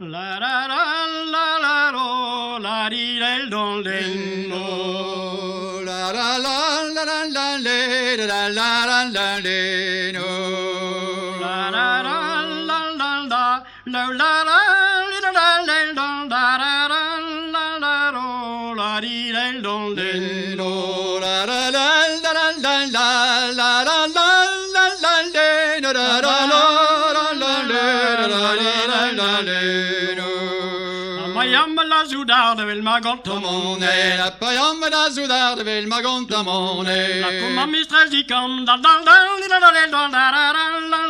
La la la la la lo, la di del don den do. La la la la la la le, la la la la le, no. La la la la la la, la la la la la del don, da da da la la ro, la di del don den do. La la la la la la la, la la la la la le, no da da la la la le, la la la le, no. Pajam la zudar de vel magot Tomone, la pajam da zudar de vel magot tomone. La komma mistresi kam da da da da da da da da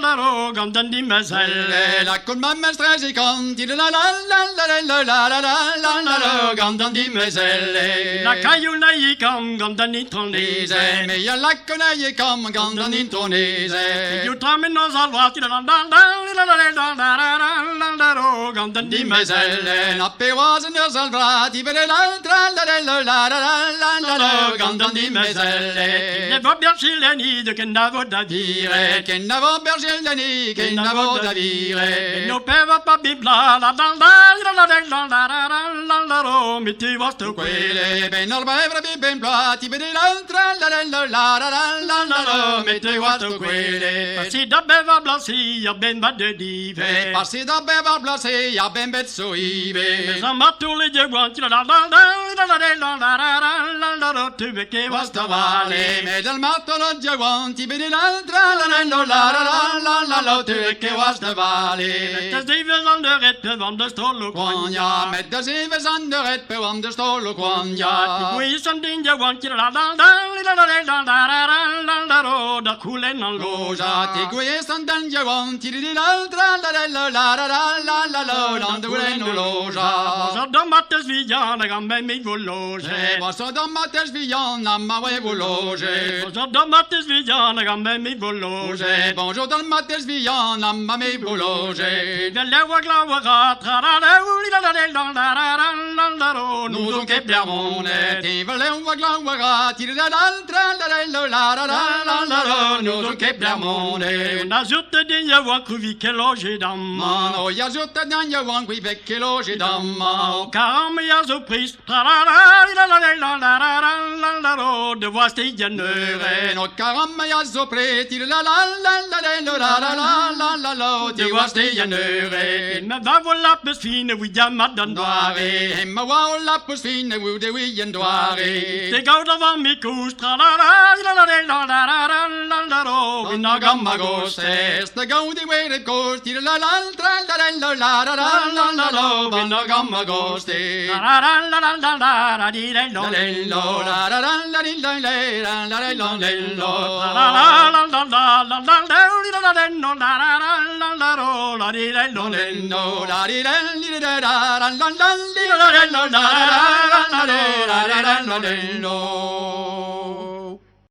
da ro gam den di meselle. La komma mistresi kam di la la la la la la la la la la gam den di meselle. La kajuna i kam gam den i tonese. Me ya la kona ye kam gam den i tonese. Ju tamen nos alvati da da da da da da da ro gam den di meselle. Pewasen der salvrati per l'altra la la la la la la gandan di meselle. Ne va bien chileni de che navo da dire. Che navo bergelani, che navo da dire. No peva pa bibla la da da la ro mi ti vasto quelle ben orba evra ben plati per l'altra la la mi ti vasto quelle. Passi da beva blasi ya ben va de dive. Passi da beva blasi ya ben bezzo ive. Zamatule de guanti la la tu che basta vale me dal matto non già guanti per l'altra la tu che basta vale das dives under het van de stolo quanja met das dives under het van de stolo quanja we sandin de guanti la ro da kulen al loja ti que sandan già guanti di l'altra la non duren loja Zo da mattes villana gambe mi vologe. Zo da mattes villana ma we vologe. Zo da mattes villana gambe mi vologe. Bonjour da mattes villana ma me vologe. De lewa glawa gatra la uli la ro. Nous on che piamone. Ti lewa glawa gatra l'altra la ro. Nous on che piamone. Na zutte din je wan kuvi ke loge damma. No ja zutte dan je wan kuvi ke loge damma. Karam ja zo pris. Ro de was te janere. No karam ja zo pris. La de was te janere. Me va vola besfine wi jamad dan doare. Me va la besfine wi de wi en doare. Te gauda van mi kus. Ro na gamma goste. Sta gaudi we de kost. La na gamma goste. La di le lo le lo la la la la di le le la la le lo le lo la la la la la la la la no la la la ro la di le lo le no la di le li la la la la la la la la la la la la la